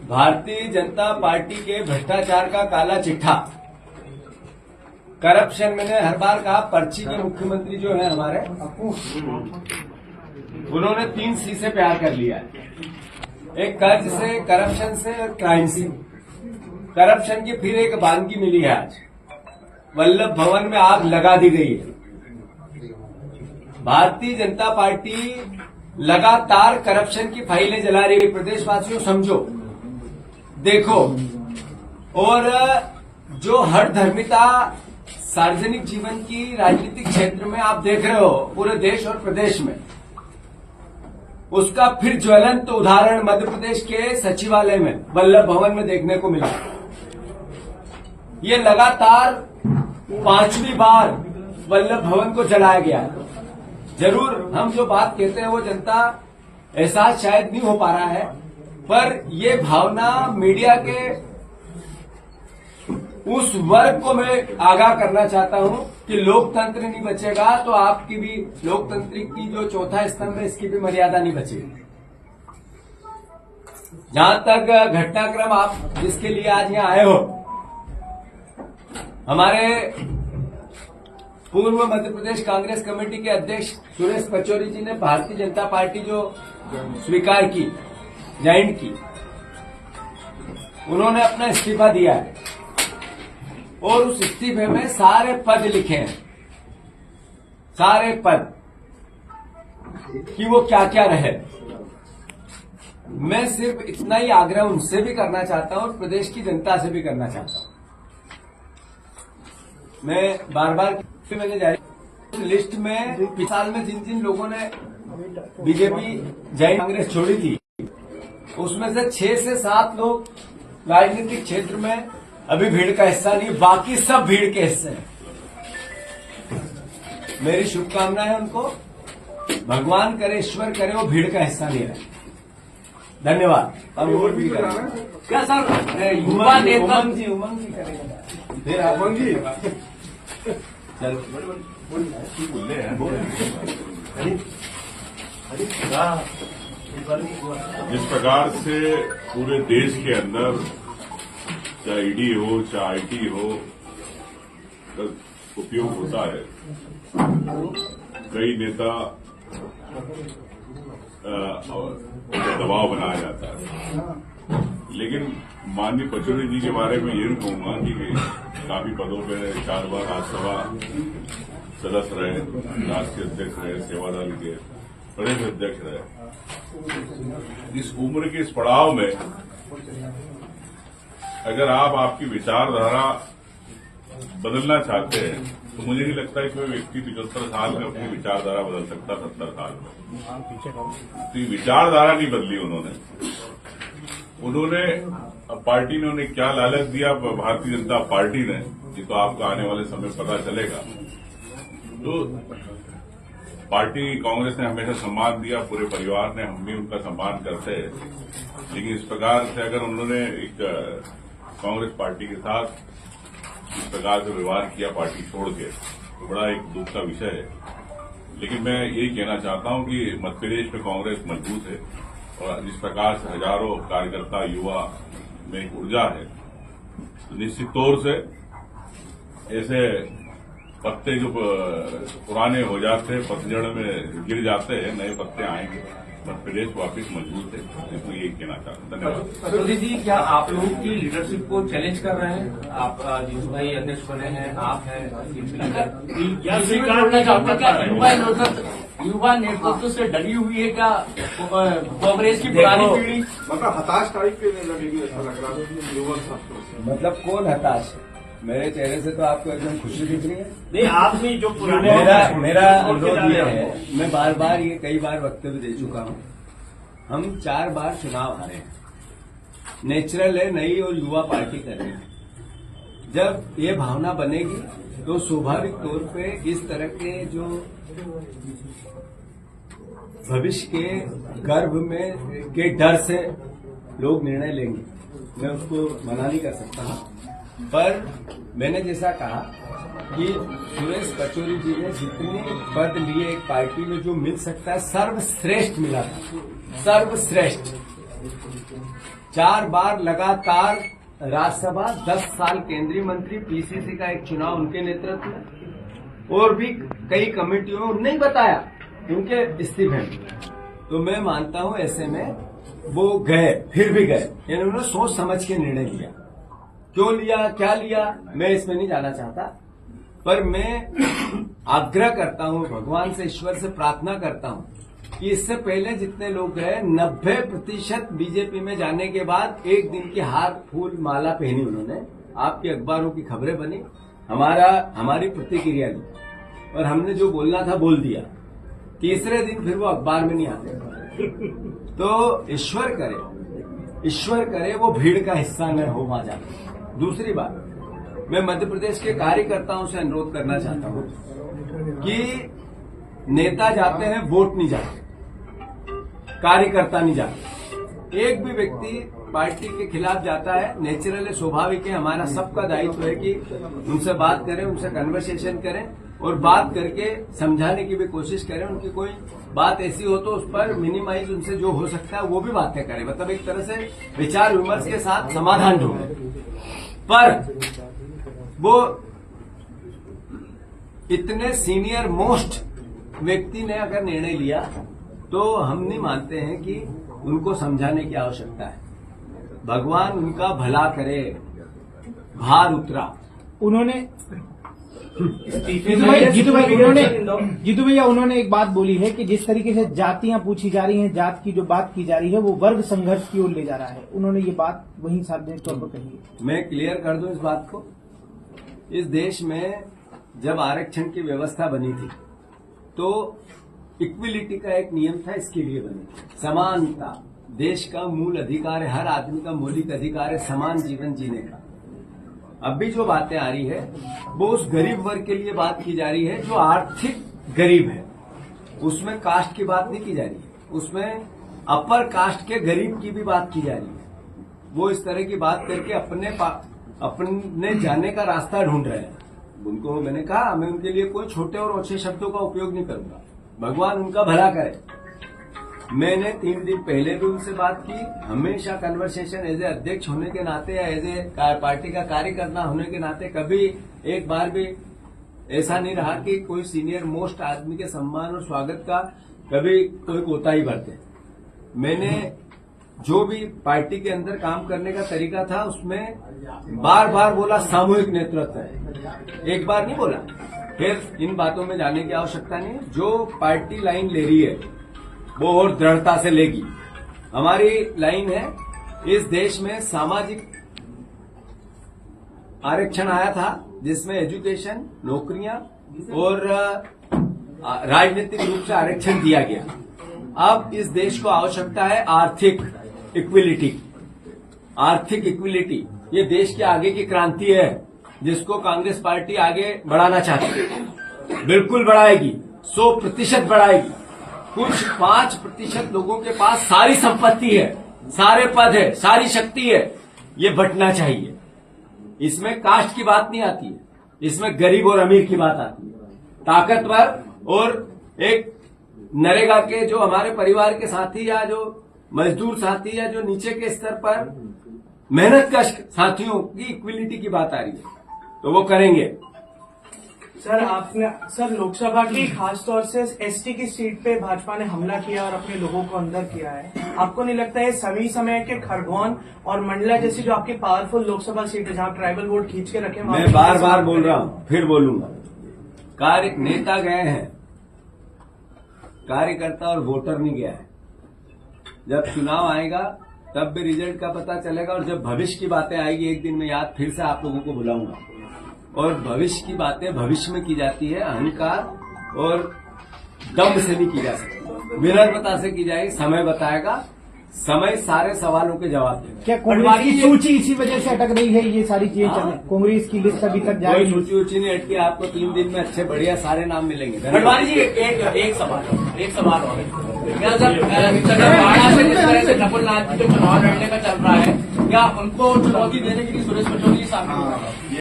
Bharatiya Janata party के भ्रष्टाचार का काला चिट्ठा, करप्शन। मैंने हर बार कहा, पर्ची के मुख्यमंत्री जो है हमारे, उन्होंने 3 C से प्यार कर लिया है। एक कर्ज से, करप्शन से और क्राइम से। करप्शन की फिर एक वानगी मिली है आज। वल्लभ भवन में आग लगा दी गई है। भारतीय जनता पार्टी लगातार करप्शन की फाइलें जला रही है। प्रदेशवासियों समझो, देखो, और जो हठधर्मिता सार्वजनिक जीवन की राजनीतिक क्षेत्र में आप देख रहे हो पूरे देश और प्रदेश में, उसका फिर ज्वलंत उदाहरण मध्य प्रदेश के सचिवालय में, वल्लभ भवन में देखने को मिला। ये लगातार 5वीं बार वल्लभ भवन को जलाया गया है। जरूर हम जो बात कहते हैं वो जनता एहसास शायद नहीं हो पा रहा है, पर ये भावना मीडिया के उस वर्ग को मैं आगाह करना चाहता हूं कि लोकतंत्र नहीं बचेगा तो आपकी भी लोकतंत्र की जो चौथा स्तंभ है इसकी भी मर्यादा नहीं बचेगी। जहां तक घटनाक्रम आप जिसके लिए आज यहां आए हो, हमारे पूर्व मध्य प्रदेश कांग्रेस कमेटी के अध्यक्ष सुरेश पचौरी जी ने भारतीय जनता पार्टी जो स्वीकार की, ज्वाइन की, उन्होंने अपना इस्तीफा दिया है और उस इस्तीफे में सारे पद लिखे हैं, सारे पद कि वो क्या क्या रहे। मैं सिर्फ इतना ही आग्रह उनसे भी करना चाहता हूं और प्रदेश की जनता से भी करना चाहता हूं। मैं बार बार मैंने जारी लिस्ट में पिछले साल में जिन जिन लोगों ने बीजेपी जैन कांग्रेस छोड़ी थी, उसमें से 6 से 7 लोग राजनीतिक क्षेत्र में अभी भीड़ का हिस्सा नहीं, बाकी सब भीड़ के हिस्से हैं। मेरी शुभकामनाएं है उनको, भगवान करे, ईश्वर करे वो भीड़ का हिस्सा नहीं रहे। धन्यवाद। अब वोट भी करेंगे क्या सर? युवा नेता जी, उमंग जी करेंगे फिर आप जी। चल जिस प्रकार से पूरे देश के अंदर चाहे ईडी हो चाहे आईटी हो का उपयोग होता है, कई नेता दबाव बनाया जाता है, लेकिन माननीय पचौरी जी के बारे में ये भी कहूंगा कि काफी पदों पर 4 बार राज्यसभा सदस्य रहे, राष्ट्रीय अध्यक्ष रहे, सेवादल के प्रदेश अध्यक्ष रहे। इस उम्र के इस पड़ाव में अगर आप आपकी विचारधारा बदलना चाहते हैं तो मुझे नहीं लगता कि कोई व्यक्ति 75 साल में अपनी विचारधारा बदल सकता 70 साल में। तो ये विचारधारा नहीं बदली उन्होंने पार्टी ने उन्हें क्या लालच दिया, भारतीय जनता पार्टी ने, ये तो आपको आने वाले समय पता चलेगा। तो पार्टी कांग्रेस ने हमेशा सम्मान दिया, पूरे परिवार ने, हम भी उनका सम्मान करते हैं, लेकिन इस प्रकार से अगर उन्होंने एक कांग्रेस पार्टी के साथ इस प्रकार से व्यवहार किया पार्टी छोड़ के, तो बड़ा एक दुख का विषय है। लेकिन मैं यही कहना चाहता हूं कि मध्य प्रदेश में कांग्रेस मजबूत है और जिस प्रकार से हजारों कार्यकर्ता, युवा में एक ऊर्जा है, तो निश्चित तौर से ऐसे पत्ते जो पुराने हो जाते हैं, पतझड़ में गिर जाते हैं, नए पत्ते आएंगे, मध्य प्रदेश वापिस मजबूत है। इसमें यही कहना चाहता हूँ। धन्यवाद। मोदी जी, क्या आप लोगों की लीडरशिप को चैलेंज कर रहे हैं? आप जीतू भाई अध्यक्ष बने हैं, आप हैं, युवा नेतृत्व से डरी हुई है क्या कांग्रेस की पुरानी पीढ़ी? मतलब हताश टाइप के लगेगी, ऐसा लग रहा है युवा छात्रों। मतलब कौन हताश है? मेरे चेहरे से तो आपको एकदम खुशी दिख रही है। नहीं, आपने जो पुराने मेरा अनुरोध ये है, मैं बार बार ये कई बार वक्तव्य दे चुका हूं, हम 4 बार चुनाव हारे हैं, नेचुरल है, नई और युवा पार्टी कर रहे हैं। जब ये भावना बनेगी तो स्वाभाविक तौर पे इस तरह के जो भविष्य के गर्भ में के डर से लोग निर्णय लेंगे, मैं उसको मना नहीं कर सकता हूं। पर मैंने जैसा कहा कि सुरेश पचौरी जी ने जितने पद लिए एक पार्टी में जो मिल सकता है, सर्वश्रेष्ठ मिला था, सर्वश्रेष्ठ। 4 बार लगातार राज्यसभा, 10 साल केंद्रीय मंत्री, पीसीसी का एक चुनाव उनके नेतृत्व में, और भी कई कमेटियों में उन्होंने ही बताया उनके इस्तीफे में। तो मैं मानता हूं ऐसे में वो गए, फिर भी गए, यानी उन्होंने सोच समझ के निर्णय लिया। क्यों लिया, क्या लिया, मैं इसमें नहीं जाना चाहता, पर मैं आग्रह करता हूं, भगवान से, ईश्वर से प्रार्थना करता हूं कि इससे पहले जितने लोग गए 90% बीजेपी में जाने के बाद एक दिन की हार, फूल, माला पहनी उन्होंने, आपके अखबारों की खबरें बनी, हमारी प्रतिक्रिया ली, और हमने जो बोलना था बोल दिया। तीसरे दिन फिर वो अखबार में नहीं आते। तो ईश्वर करे वो भीड़ का हिस्सा न हो वहां जाकर। दूसरी बात, मैं मध्य प्रदेश के कार्यकर्ताओं से अनुरोध करना चाहता हूं कि नेता जाते हैं, वोट नहीं जाते, कार्यकर्ता नहीं जाते। एक भी व्यक्ति पार्टी के खिलाफ जाता है, नेचुरल है, स्वाभाविक है, हमारा सबका दायित्व है कि उनसे बात करें, उनसे कन्वर्सेशन करें, और बात करके समझाने की भी कोशिश करें। उनकी कोई बात ऐसी हो तो उस पर मिनिमाइज उनसे जो हो सकता है वो भी बातें करें, मतलब एक तरह से विचार विमर्श के साथ समाधान ढूंढें। पर वो इतने सीनियर मोस्ट व्यक्ति ने अगर निर्णय लिया तो हम नहीं मानते हैं कि उनको समझाने की आवश्यकता है। भगवान उनका भला करे, भार उतरा। उन्होंने जीतू भैया उन्होंने एक बात बोली है कि जिस तरीके से जातियां पूछी जा रही हैं, जात की जो बात की जा रही है, वो वर्ग संघर्ष की ओर ले जा रहा है। उन्होंने ये बात वहीं सार्वजनिक तौर पर कही है। मैं क्लियर कर दूं इस बात को, इस देश में जब आरक्षण की व्यवस्था बनी थी तो इक्विलिटी का एक नियम था, इसके लिए बनी थी। समानता देश का मूल अधिकार है, हर आदमी का मौलिक अधिकार है समान जीवन जीने का। अब भी जो बातें आ रही है वो उस गरीब वर्ग के लिए बात की जा रही है जो आर्थिक गरीब है, उसमें कास्ट की बात नहीं की जा रही है, उसमें अपर कास्ट के गरीब की भी बात की जा रही है। वो इस तरह की बात करके अपने जाने का रास्ता ढूंढ रहे हैं। उनको मैंने कहा, मैं उनके लिए कोई छोटे और ओछे शब्दों का उपयोग नहीं करूंगा, भगवान उनका भला करे। मैंने 3 दिन पहले भी उनसे बात की, हमेशा कन्वर्सेशन एज ए अध्यक्ष होने के नाते या एज ए पार्टी का कार्यकर्ता होने के नाते कभी एक बार भी ऐसा नहीं रहा कि कोई सीनियर मोस्ट आदमी के सम्मान और स्वागत का कभी कोई कोताही बरते। मैंने जो भी पार्टी के अंदर काम करने का तरीका था उसमें बार बार बोला सामूहिक नेतृत्व है, एक बार नहीं बोला। फिर इन बातों में जाने की आवश्यकता नहीं है। जो पार्टी लाइन ले रही है वो और दृढ़ता से लेगी। हमारी लाइन है, इस देश में सामाजिक आरक्षण आया था जिसमें एजुकेशन, नौकरियां और राजनीतिक रूप से आरक्षण दिया गया। अब इस देश को आवश्यकता है आर्थिक इक्विलिटी। आर्थिक इक्विलिटी ये देश के आगे की क्रांति है जिसको कांग्रेस पार्टी आगे बढ़ाना चाहती है। बिल्कुल बढ़ाएगी, 100% बढ़ाएगी। कुछ 5% लोगों के पास सारी संपत्ति है, सारे पद है, सारी शक्ति है, ये बंटना चाहिए। इसमें कास्ट की बात नहीं आती है, इसमें गरीब और अमीर की बात आती है। ताकतवर और एक नरेगा के जो हमारे परिवार के साथी या जो मजदूर साथी या जो नीचे के स्तर पर मेहनत का साथियों की इक्विलिटी की बात आ रही है, तो वो करेंगे। सर लोकसभा की खासतौर से एसटी की सीट पे भाजपा ने हमला किया और अपने लोगों को अंदर किया है। आपको नहीं लगता है सभी समय के खरगोन और मंडला जैसी जो आपकी पावरफुल लोकसभा सीट है जहां ट्राइबल वोट खींच के रखे, मैं बार बार बोल रहा हूं, फिर बोलूंगा, नेता गए हैं, कार्यकर्ता और वोटर नहीं गया है। जब चुनाव आएगा तब भी रिजल्ट का पता चलेगा, और जब भविष्य की बातें आएगी एक दिन में याद फिर से आप लोगों को बुलाऊंगा। और भविष्य की बातें भविष्य में की जाती है, अहंकार और दम से नहीं की जा सकती, विनम्रता से की जाएगी। समय बताएगा, समय सारे सवालों के जवाब देगा। क्या कांग्रेस की सूची इसी वजह से अटक रही है? ये सारी चीजें चल, कांग्रेस की लिस्ट अभी तक जारी नहीं। सूची नहीं अटकी, आपको 3 दिन में अच्छे बढ़िया सारे नाम मिलेंगे। पटवारी जी एक सवाल और क्या जब चंद्रबाड़ा से जिस तरह से नकुल नाथ जी जो चुनाव लड़ने का चल रहा है, क्या उनको चुनौती देने के लिए सुरेश पचौरी सामने